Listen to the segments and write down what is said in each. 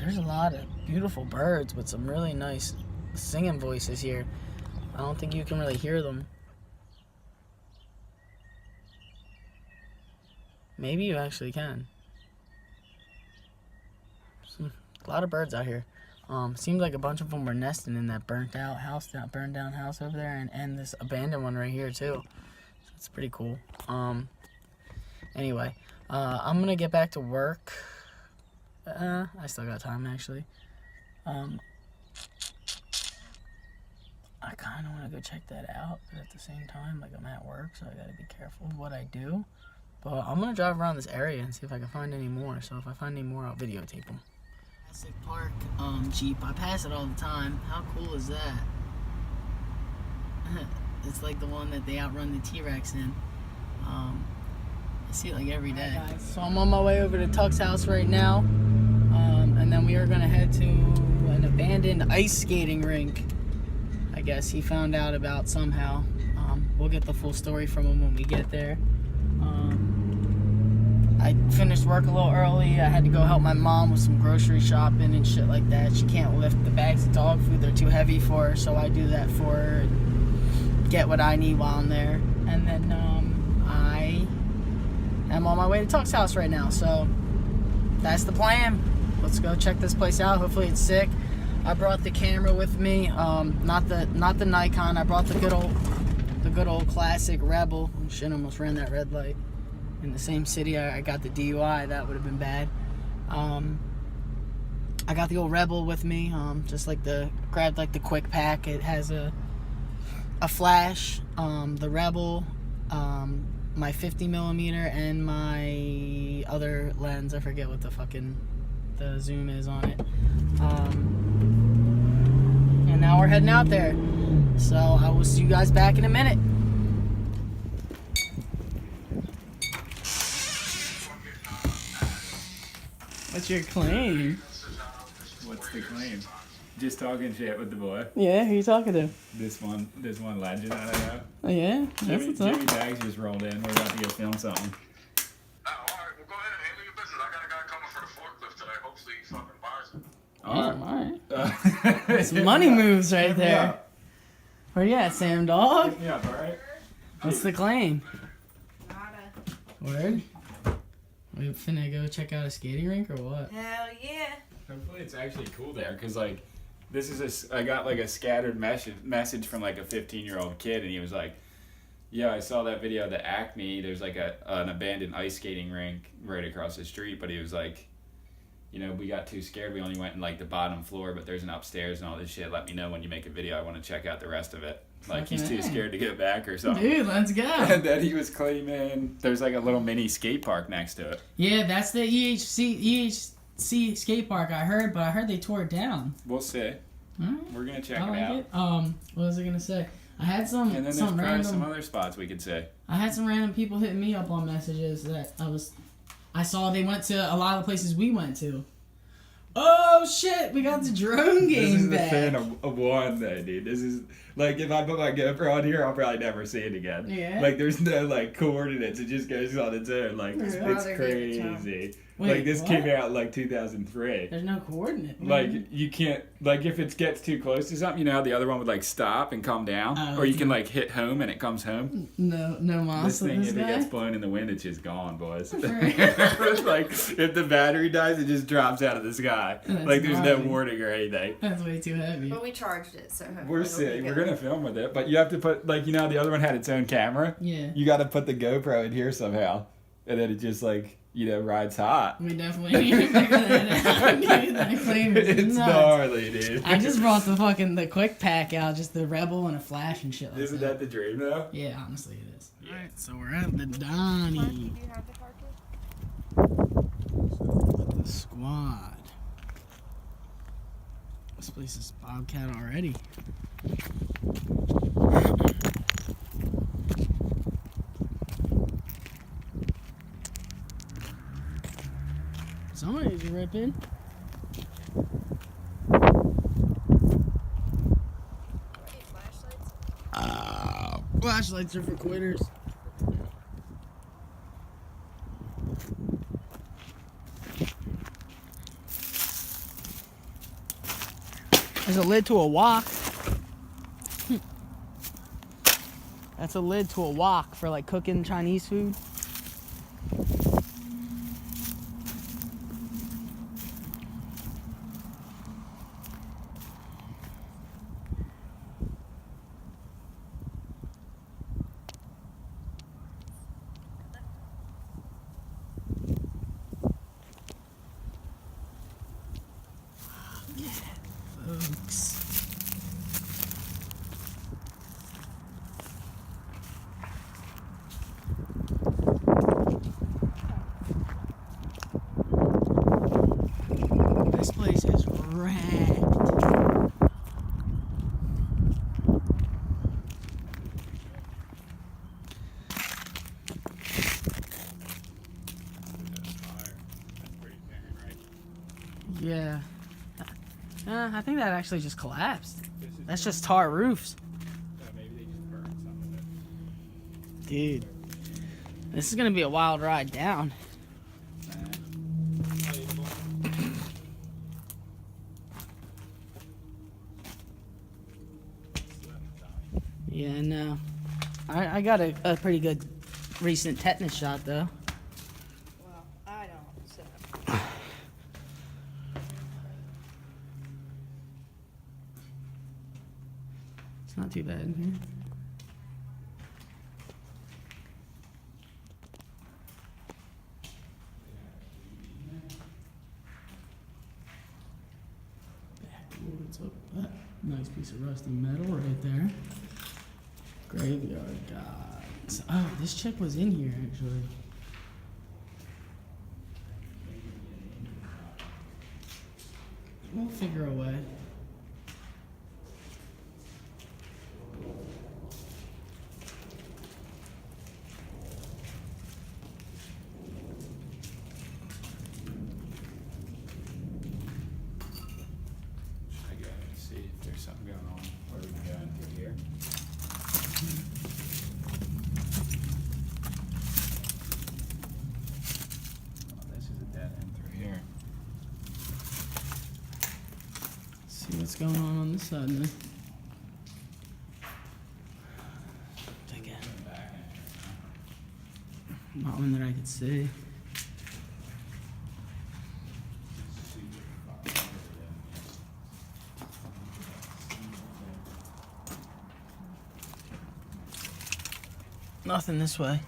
There's a lot of beautiful birds with some really nice singing voices here. I don't think you can really hear them. Maybe you actually can. A lot of birds out here. Seems like a bunch of them were nesting in that burned down house over there, and this abandoned one right here too. So it's pretty cool. Anyway, I'm gonna get back to work. I still got time actually. I kind of want to go check that out, but at the same time, like, I'm at work, so I gotta be careful of what I do. But I'm gonna drive around this area and see if I can find any more. So if I find any more, I'll videotape them. Classic Park Jeep. I pass it all the time. How cool is that? It's like the one that they outrun the T-Rex in. I see it like every day. Right, guys. So I'm on my way over to Tuck's house right now, and then we are gonna head to an abandoned ice skating rink. I guess he found out about somehow. We'll get the full story from him when we get there. I finished work a little early. I had to go help my mom with some grocery shopping and shit like that. She can't lift the bags of dog food. They're too heavy for her, so I do that for her and get what I need while I'm there. And then I am on my way to Tuck's house right now. So that's the plan. Let's go check this place out. Hopefully it's sick. I brought the camera with me. Not the Nikon. I brought the good old classic Rebel. Shit, almost ran that red light. In the same city I got the DUI. That would have been bad. I got the old Rebel with me. Just like grabbed like the quick pack. It has a flash, the Rebel, my 50mm, and my other lens. I forget what the zoom is on it. And now we're heading out there. So I will see you guys back in a minute. What's your claim? What's the claim? Just talking shit with the boy. Yeah, who you talking to? This one legend that I know. Oh yeah? That's what's up. Jimmy Bags just rolled in. We're about to go film something. Oh, alright, well go ahead and handle your business. I got a guy coming for the forklift today. Hopefully he fucking buys it. Alright. It's money moves right there. Where you at, Sam Dog? Yeah, alright. What's the claim? Nada. Word? We finna go check out a skating rink or what? Hell yeah. Hopefully it's actually cool there, cause like, I got like a scattered message from like a 15-year-old kid, and he was like, yeah, I saw that video of the Acme. There's like an abandoned ice skating rink right across the street, but he was like, you know, we got too scared. We only went in like the bottom floor, but there's an upstairs and all this shit. Let me know when you make a video. I want to check out the rest of it. Like, he's too scared to get back or something. Dude, let's go. And then he was claiming there's like a little mini skate park next to it. Yeah, that's the EHC skate park I heard, but I heard they tore it down. We'll see. Right. We're gonna check I it like out. It. What was I gonna say? I had some. And then there's some probably random, some other spots we could say. I had some random people hitting me up on messages that I saw they went to a lot of places we went to. Oh shit! We got the drone game back. This is the fan of one day, dude. This is like, if I put my GoPro on here, I'll probably never see it again. Yeah. Like, there's no like coordinates. It just goes on its own. Like, Yeah. it's crazy. Wait, like, this what? came out in like 2003. There's no coordinate. Like, you can't, like, if it gets too close to something, you know how the other one would like stop and come down, or you can like hit home and it comes home. No moss. This thing, if guy? it gets blown in the wind, it's just gone, boys. It's like, if the battery dies, it just drops out of the sky. That's like, there's no gnarly. warning or anything. That's way too heavy. But we charged it, so hopefully We're it'll be sick. We're good. gonna film with it, but you have to put, like, you know how the other one had its own camera? Yeah. You gotta put the GoPro in here somehow, and then it just, like, you know, rides hot. We definitely need to figure that out. Dude, that claim is It's nuts. gnarly, dude. I just brought the quick pack out, just the Rebel and a flash and shit like Isn't that the dream, though? Yeah, honestly it is. Yeah. Alright, so we're at the Donnie. Do you have the carcass? With the squad. This place is Bobcat already. Somebody's ripping. Flashlights are for quitters. There's a lid to a wok. That's a lid to a wok for like cooking Chinese food. Folks. This place is wrecked. Yeah. I think that actually just collapsed. That's just tar roofs. Maybe they just burned some of it. Dude. This is gonna be a wild ride down. Yeah, I know. I got a pretty good recent tetanus shot though. Well, I don't, so. It's not too bad in here. What's up with that? Nice piece of rusty metal right there. Graveyard gods. Oh, this chick was in here actually. We'll figure a way. I gotta see if there's something going on where we can go in through here. Oh, this is a dead end through here. See what's going on this side then. Again. Back in here. Not one that I could see. Nothing this way.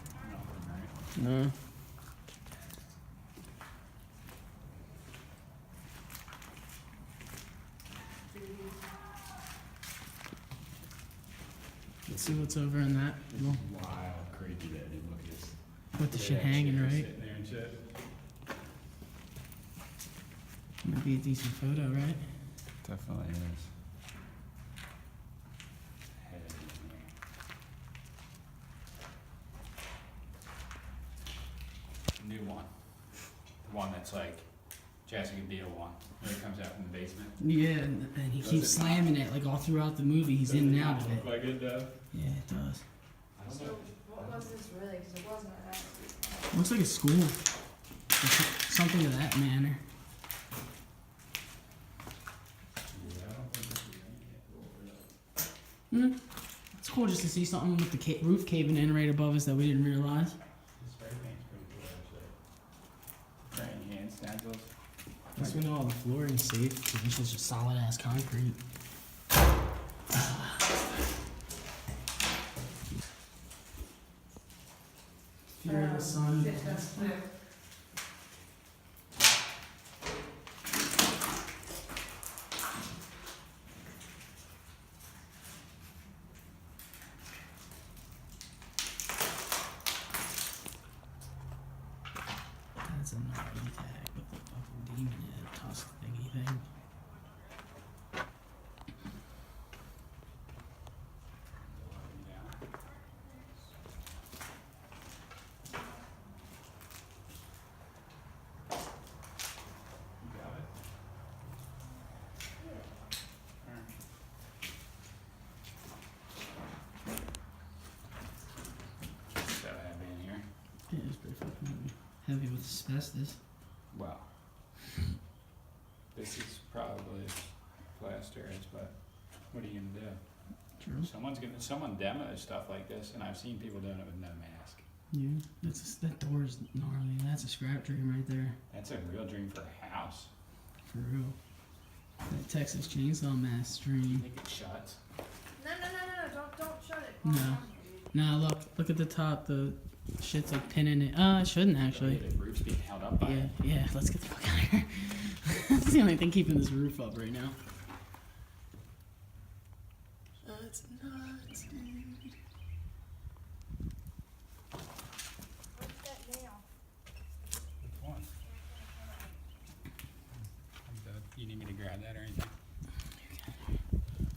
No. Let's see what's over in that little, Wild, creepy that dude. Look at this. with the shit hanging, right? Sitting there and shit. Might be a decent photo, right? Definitely is. New one. The one that's like Jessica Biel one. Where it comes out from the basement. Yeah, and he keeps slamming it like all throughout the movie. He's in and out of it. Look like it does. Yeah, it does. I don't So, know. what was this really? Because it wasn't that. Looks like a school. Or something of that manner. It's cool just to see something with the roof caving in right above us that we didn't realize. The spray paint's pretty cool actually. Spraying hand stencils. Guess we know all the flooring's safe because this is just solid ass concrete. Fear of the sun. That's a gnarly tag with the fucking demon head tusk thingy thing. So heavy in here. Yeah, it's pretty fucking heavy with asbestos. Wow. This is probably plaster is, but what are you gonna do? True. Someone demos stuff like this, and I've seen people doing it with no mask. Yeah, that door's gnarly. That's a scrap dream right there. That's a real dream for a house. For real. That Texas Chainsaw Massacre I dream. think it shuts. No, don't shut it. No. Nah, look at the top. The shit's like pinning it. It shouldn't actually. The roof's being held up by it. Yeah, let's get the fuck out of here. That's the only thing keeping this roof up right now. That's nuts, dude. What's that nail? Which one? You need me to grab that or anything?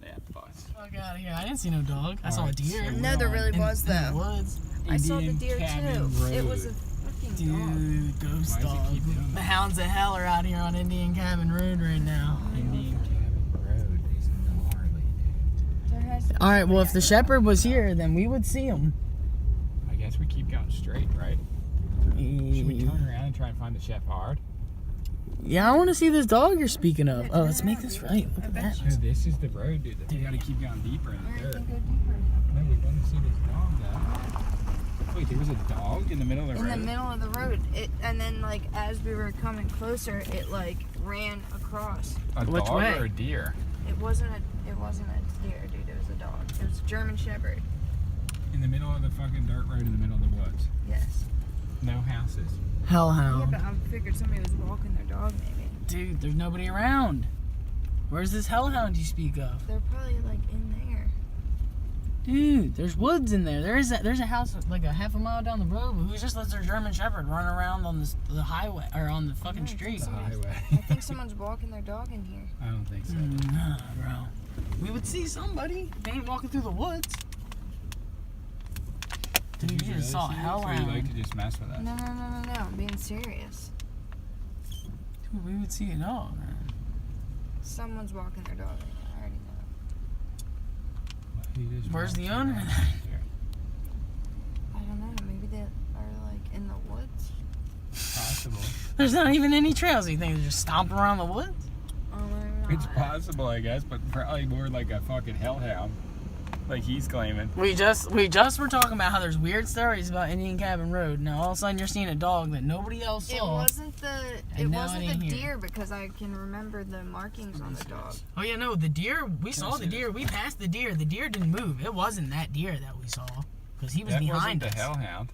Yeah, boss. Fuck out of here. I didn't see no dog. I saw a deer. No, there really was, in the though. woods. I saw the Indian deer Cabin too. It Road. was a fucking dog. Dude, ghost Why does it dog. keep doing The that? hounds of hell are out here on Indian Cabin Road right now. Indian Cabin Road is gnarly, dude. There has to be Alright, well, if somebody the shepherd was here, then we would see him. I guess we keep going straight, right? Should we turn around and try and find the shepherd? Yeah, I want to see this dog you're speaking of. Oh, let's make this right. Look at I that. bet So this is the road, dude. We gotta keep going deeper in the Alright, dirt. then go deeper. No, we want to see this dog, though. Wait, there was a dog in the middle of the In road? the middle of the road. And then like as we were coming closer, it like ran across. A Which dog way? or a deer? It wasn't a deer, dude. It was a dog. It was a German Shepherd. In the middle of the fucking dirt road in the middle of the woods. Yes. No houses. Yeah, Hellhound. but I figured somebody was walking their dog maybe. Dude, there's nobody around. Where's this hellhound you speak of? They're probably like in there. Dude, there's woods in there. There's a house like a half a mile down the road, but who just lets their German Shepherd run around on the highway or on the fucking No, street? it's Highway. I think someone's walking their dog in here. I don't think so. Nah, bro. We would see somebody. They ain't walking through the woods. Dude, you just saw a Or you hellhound. like to just mess with us? No. I'm being serious. Dude, we would see a dog, man. Someone's walking their dog. I already know. Where's the owner? I don't know. Maybe they are like in the woods. Possible. There's not even any trails. You think they're just stomping around the woods? Oh my god. It's possible, I guess, but probably more like a fucking hellhound. Like he's claiming. We just were talking about how there's weird stories about Indian Cabin Road. Now all of a sudden you're seeing a dog that nobody else It saw. wasn't the And now it ain't here. deer because I can remember the markings on the dog. Oh yeah, no, the deer. We I saw see the deer. We passed the deer. The deer didn't move. It wasn't that deer that we saw because he was That behind wasn't us. the hellhound.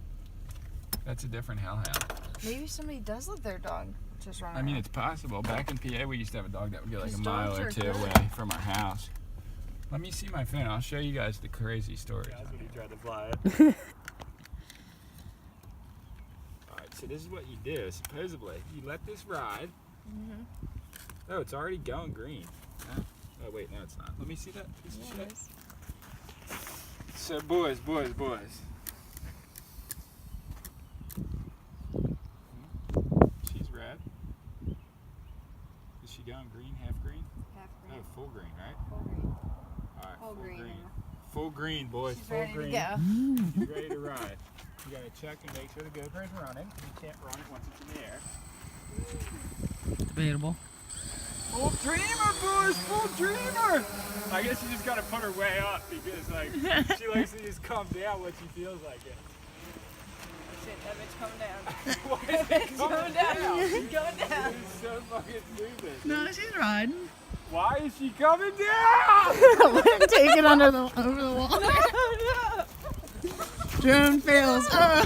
That's a different hellhound. Maybe somebody does let their dog just run I mean, around. it's possible. Back in PA, we used to have a dog that would get like a 'Cause mile dogs or are two good. away from our house. Let me see my phone. I'll show you guys the crazy stories. That's on when he here. tried to fly it. Alright, so this is what you do, supposedly. You let this ride. Mhm. Oh, it's already going green. Huh? Oh, wait, no, it's not. Let me see that piece of Yeah, shit. it is. So, boys. She's red. Is she going green, half green? Half Oh, green. full green, right? Full green. Alright, Full green. Full green, boys. She's full ready green. to go. She's ready to ride. You gotta check and make sure the GoPro's running. You can't run it once it's in the air. Debatable. Full dreamer, boys! Full dreamer! I guess you just gotta put her way up because, like, she likes to just come down when she feels like it. Shit, that bitch coming down. Why is it coming down? Going down. This is so fucking stupid. No, she's riding. Why is she coming down? Take it over the water. Drone fails. Oh.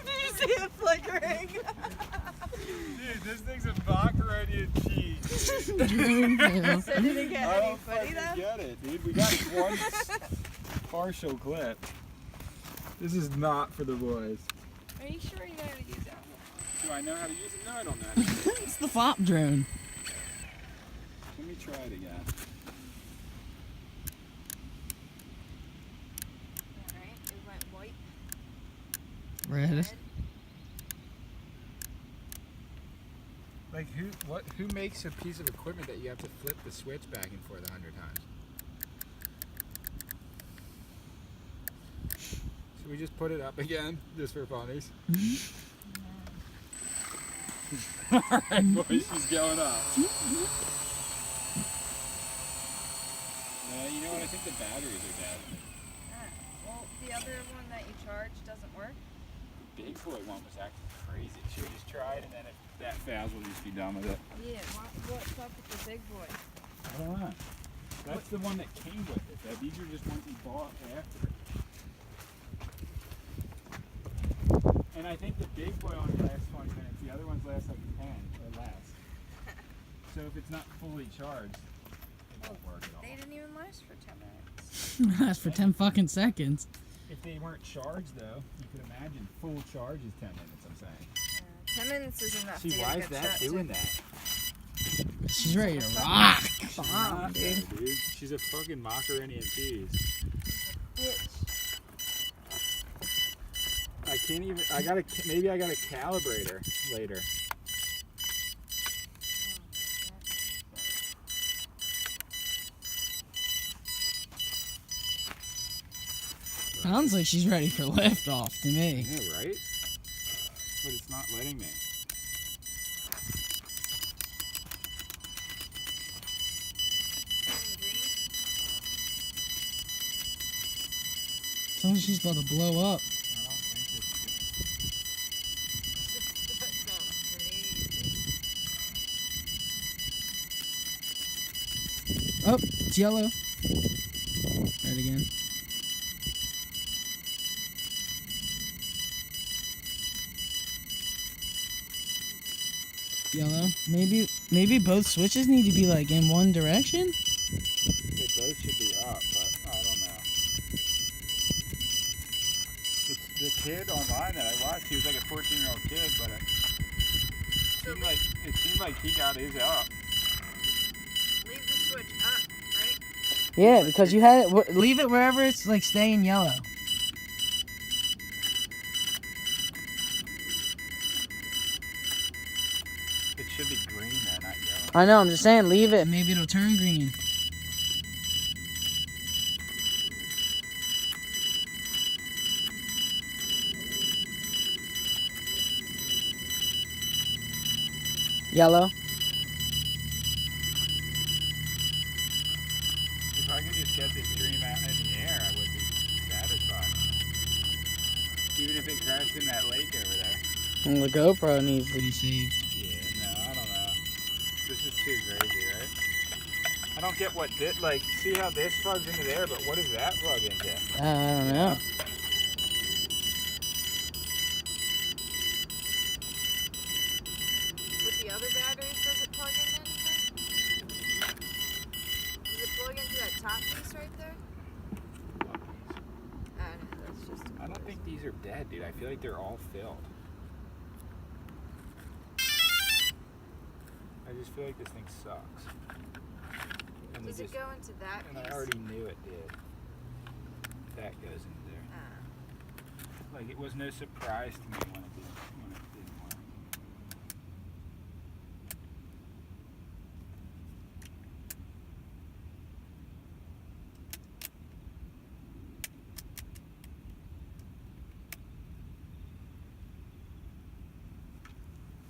Did you see it flickering? Dude, this thing's a macaroni and cheese. Drone fails. So did it get I any don't funny fucking though? get it, dude. We got one partial clip. This is not for the boys. Are you sure you know how to use that? Do I know how to use it? No, I don't know how to use it. It's the FOP drone. Let me try it again. Alright, it went white. Red. Like who makes a piece of equipment that you have to flip the switch back and forth 100 times? Should we just put it up again, just for funnies? Alright boys, she's going up. know what? I think the batteries are dead. Well, the other one that you charge doesn't work. The big boy one was acting crazy. Should we just try it, and then if that fails, we'll just be done with it? Yeah, what's up with the big boy? I don't know. That's the one that came with it. These are just ones he bought after. And I think the big boy only lasts 20 minutes. The other ones last like 10 or less. So if it's not fully charged, it won't work at all. They didn't even last for 10 minutes. That's for 10 fucking seconds. If they weren't charged though, you could imagine full charge is 10 minutes, I'm saying. 10 minutes is enough. See, to why get is a good that shot, doing too. that? She's ready to rock. Not, dude. She's a fucking macaroni and cheese. Bitch. I can't even, maybe I gotta calibrate her later. Sounds like she's ready for liftoff to me. Yeah, right? But it's not letting me. Sounds like she's about to blow up. I don't think this is Oh, it's yellow. Red again. Yellow. Maybe both switches need to be like in one direction. They both should be up, but I don't know. It's the kid online that I watched. He was like a 14-year-old kid, but it seemed like he got his up. Leave the switch up, right? Yeah, because you had it. Leave it wherever it's like staying yellow. It should be green though, not yellow. I know. I'm just saying, leave it. Maybe it'll turn green. Yellow. If I could just get this dream out in the air, I would be satisfied. Even if it crashed in that lake over there. And the GoPro needs to be saved. Yeah, no, I don't know. This is too crazy, right? I don't get what did, like, see how this plugs into there, but what does that plug into? I don't know. With the other batteries, does it plug into anything? Does it plug into that top piece right there? No, that's just. I don't think these are dead, dude. I feel like they're all filled. I just feel like this thing sucks. And Does it go into that And piece? I already knew it did. That goes into there. Like, it was no surprise to me when it didn't work.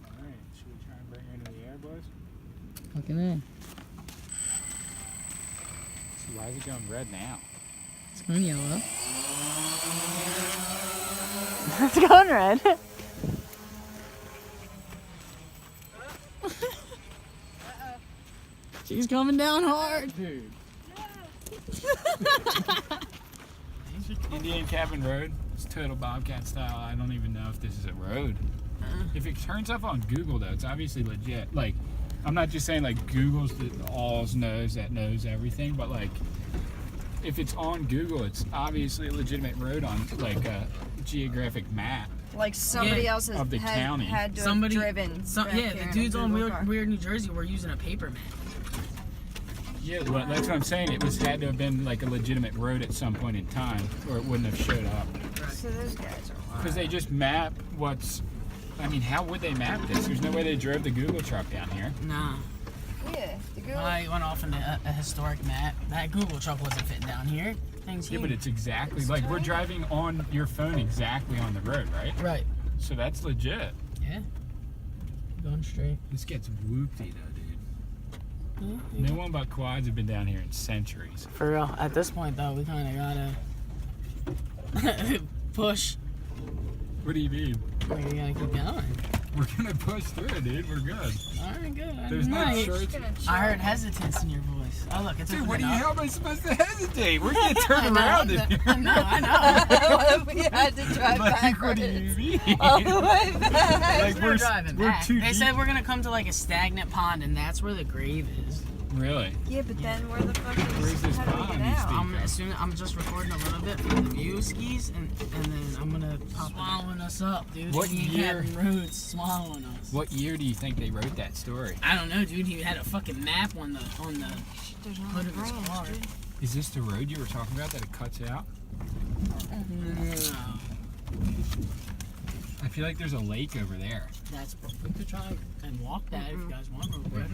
Alright, should we try and bring her into the air, boys? Fucking in. See, why is it going red now? It's going yellow. It's going red. She's coming down hard. Dude. Indian Cabin Road. It's total Bobcat style. I don't even know if this is a road. If it turns up on Google, though, it's obviously legit. Like, I'm not just saying, like, Google's the alls knows that knows everything, but, like, if it's on Google, it's obviously a legitimate road on, like, a geographic map. Like somebody else has Of the county. had to Somebody have driven. back yeah, here the in dudes a on Google car. Weird New Jersey were using a paper map. Yeah, well, that's what I'm saying. It had to have been, like, a legitimate road at some point in time, or it wouldn't have showed up. So those guys are Because they just map what's... I mean, how would they map this? There's no way they drove the Google truck down here. Nah. Yeah, the Google. I went off on a historic map. That Google truck wasn't fitting down here. Thing's Yeah, huge. but it's exactly... Like, we're driving on your phone exactly on the road, right? Right. So that's legit. Yeah. Going straight. This gets whoopty, though, dude. No one but quads have been down here in centuries. For real. At this point, though, we kind of gotta push. What do you mean? We gotta keep going. We're gonna push through it, dude. We're good. All right, good. There's no Nice. church. I heard hesitance in your voice. Oh, look, it's Dude, opening up. how am I supposed to hesitate? We're gonna turn I know, around in here. I know. What if we had to drive Like, backwards? what do you mean? All the way back. Like, We're driving back. too They deep. said we're gonna come to like a stagnant pond, and that's where the grave is. Really? Yeah, but then where the fuck Where's is? this How do we pond, get you out? speak? I'm just recording a little bit for the view skis, and then I'm gonna pop swallowing us up, dude. What Indian year? Cabin Roads swallowing us. What year do you think they wrote that story? I don't know, dude. He had a fucking map on the There's hood no of his branch, car. dude. Is this the road you were talking about that it cuts out? No, I feel like there's a lake over there. that's we could try and walk that if you guys want real quick.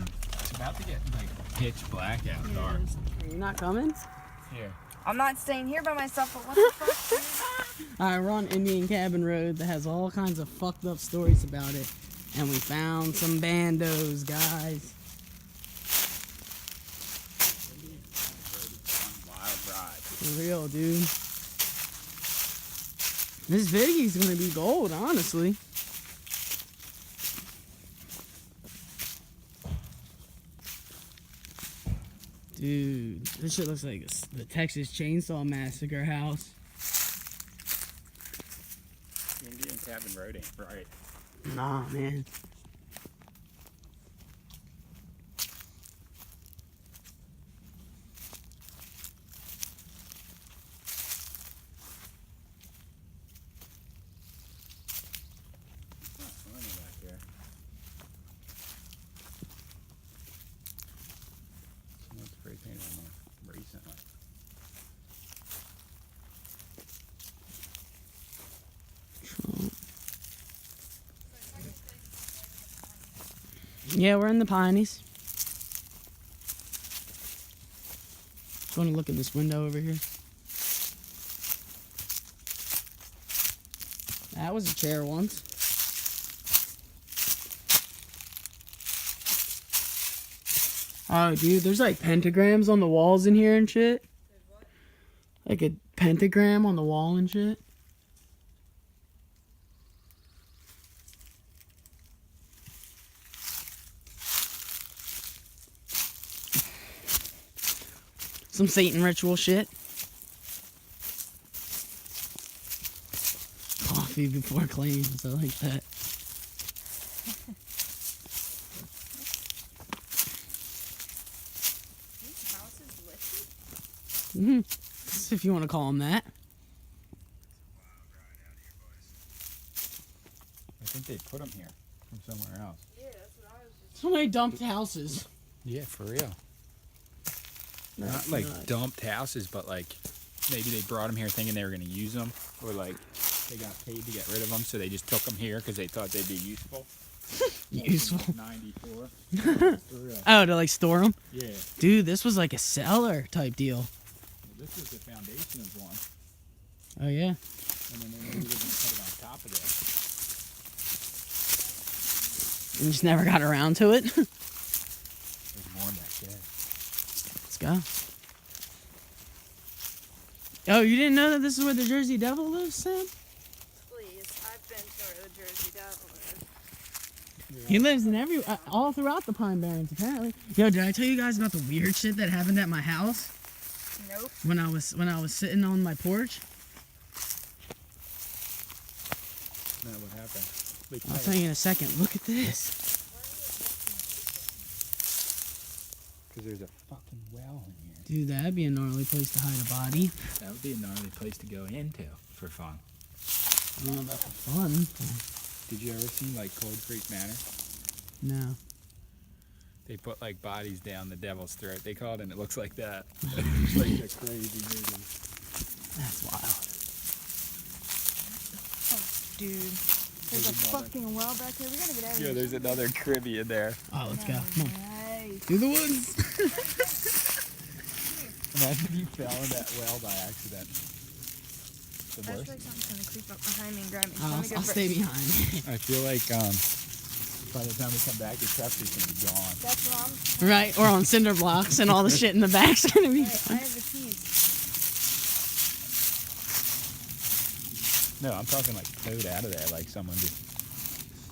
It's about to get like pitch black out dark. You're not coming? Here. I'm not staying here by myself, but what the fuck, dude? Alright, we're on Indian Cabin Road that has all kinds of fucked up stories about it. And we found some bandos, guys. Wild ride. For real, dude. This vidio's gonna be gold, honestly. Dude, this shit looks like the Texas Chainsaw Massacre house. Indian Cabin Road ain't right. Nah, man. Recently. Yeah, we're in the Pineys. Just want to look at this window over here. That was a chair once. Oh, dude, there's like pentagrams on the walls in here and shit. Like a pentagram on the wall and shit. Some Satan ritual shit. Coffee before claims, I like that. These houses listed? If you want to call them that. I think they put them here from somewhere else. Yeah, that's what I was just. So many dumped houses. Yeah, for real. Not That's like nuts. dumped houses, but like maybe they brought them here thinking they were going to use them, or like they got paid to get rid of them, so they just took them here because they thought they'd be useful. Useful. 94. For real. Oh, to like store them? Yeah. Dude, this was like a cellar type deal. This is the foundation of one, Oh, yeah. and then they maybe didn't put it on top of it. And just never got around to it. There's more back there. Let's go. Oh, you didn't know that this is where the Jersey Devil lives, Sam? Please, I've been to where the Jersey Devil is. He lives in all throughout the Pine Barrens, apparently. Yo, did I tell you guys about the weird shit that happened at my house Nope. when I was sitting on my porch? No, what happened? I'll tell you in a second. Look at this. Because there's a fucking well in here. Dude, that'd be a gnarly place to hide a body. That would be a gnarly place to go into for fun. I don't know about the fun. Did you ever see like Cold Creek Manor? No. They put like bodies down the devil's throat. They call it, and it looks like that. It's like a crazy movie. That's wild. Dude. There's a fucking well back here. We gotta get out of Yeah, here. there's another cribby in there. Oh, let's go. Come on. Nice. Through the woods. Imagine if you fell in that well by accident. The I feel worst. like something's gonna creep up behind me and grab me. I'll stay behind. I feel like By the time we come back, your truck's just gonna be gone. That's what I'm. Right, or on cinder blocks, and all the shit in the back's gonna be. Right, I have the keys. No, I'm talking like towed out of there, like someone just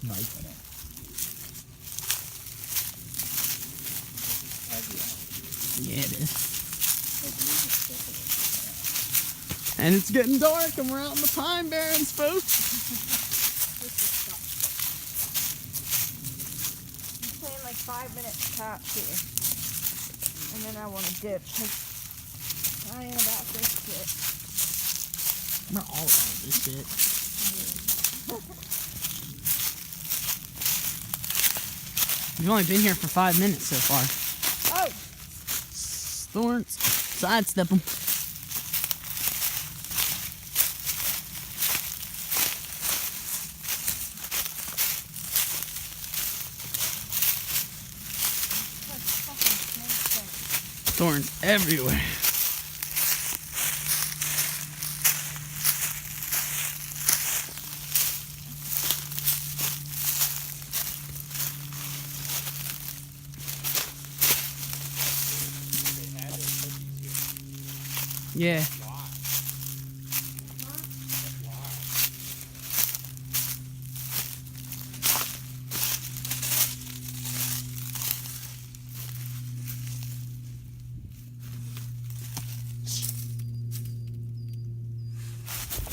sniping it. Yeah, it is. And it's getting dark, and we're out in the Pine Barrens, folks. I'm playing like 5 minutes tops here. And then I want to dip. 'Cause I ain't about this shit. We're all about this shit. You've only been here for 5 minutes so far. Oh! Thorns, sidestep them. Thorns everywhere. Yeah.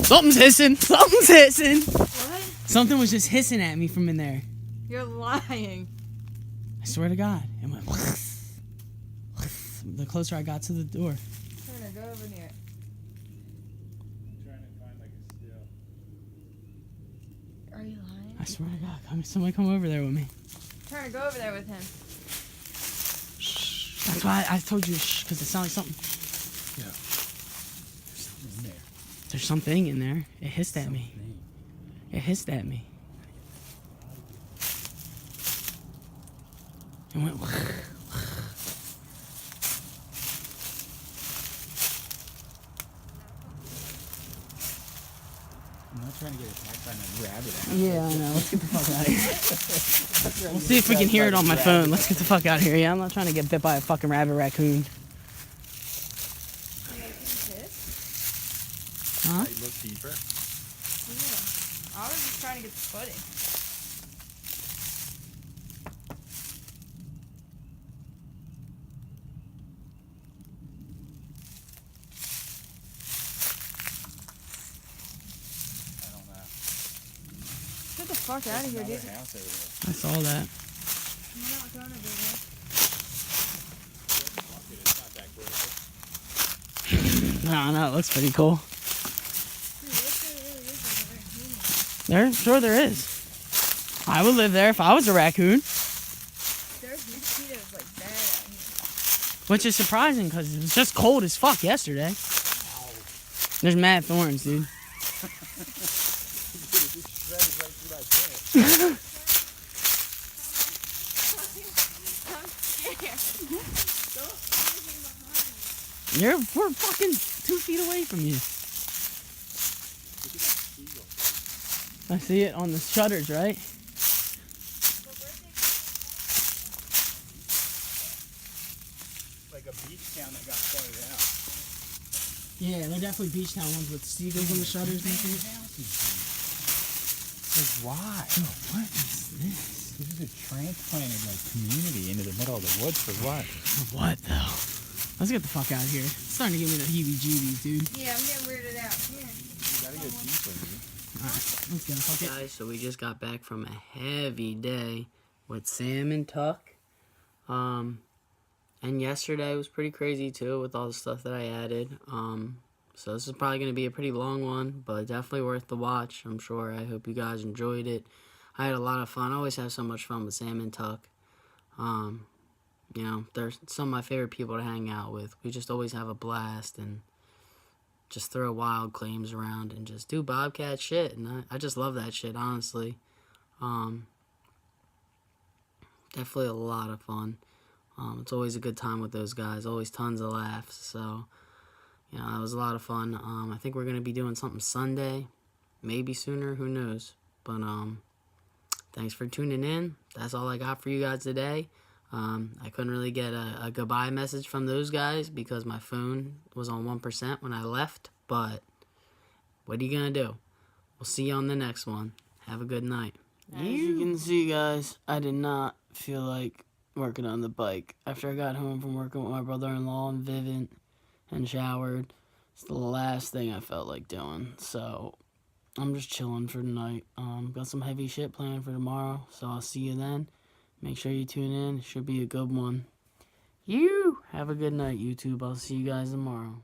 Something's hissing. Something's hissing. What? Something was just hissing at me from in there. You're lying. I swear to God. It went the closer I got to the door. Turner, go over near it. I'm trying to find like a still. Are you lying? I swear to God. Somebody come over there with me. Turner, go over there with him. That's why I told you shh, because it sounded like something. Yeah. There's something in there. There's something in there. It hissed at me. It hissed at me. It went. I'm not trying to get attacked by a rabbit. Yeah, I know. Let's get the fuck out of here. We'll see if we can hear it on my phone. Let's get the fuck out of here. Yeah, I'm not trying to get bit by a fucking rabbit raccoon. Huh? They look deeper. Yeah. I was just trying to get the footing. I don't know. Get the fuck out of here, dude. Another house over there. I saw that. I'm not going over there. Fuck it, it's not that cool. I don't know. It looks pretty cool. Dude, what if there really is another human? Sure there is. I would live there if I was a raccoon. There's mosquitoes like bad out here. Which is surprising because it was just cold as fuck yesterday. There's mad thorns, dude. We're fucking 2 feet away from you. I see it on the shutters, right? Like a beach town that got flooded out. Yeah, they're definitely beach town ones with seagulls on the shutters and shit. Like, why? What is this? This is a transplanted like community into the middle of the woods for what? What though? Let's get the fuck out of here. It's starting to give me the heebie-jeebies, dude. Yeah, I'm getting weirded out. Come here. You gotta go deeper, dude. Alright, let's go. Fuck it. Guys, so we just got back from a heavy day with Sam and Tuck. And yesterday was pretty crazy too with all the stuff that I added. So this is probably going to be a pretty long one, but definitely worth the watch, I'm sure. I hope you guys enjoyed it. I had a lot of fun. I always have so much fun with Sam and Tuck. You know, they're some of my favorite people to hang out with. We just always have a blast and just throw wild claims around and just do bobcat shit. And I just love that shit, honestly. Definitely a lot of fun. It's always a good time with those guys. Always tons of laughs. So, you know, it was a lot of fun. I think we're going to be doing something Sunday. Maybe sooner. Who knows? But thanks for tuning in. That's all I got for you guys today. I couldn't really get a goodbye message from those guys because my phone was on 1% when I left. But what are you going to do? We'll see you on the next one. Have a good night. As you can see, guys, I did not feel like working on the bike. After I got home from working with my brother-in-law and Vivint and showered, it's the last thing I felt like doing. So I'm just chilling for tonight. Got some heavy shit planned for tomorrow, so I'll see you then. Make sure you tune in. It should be a good one. Have a good night, YouTube. I'll see you guys tomorrow.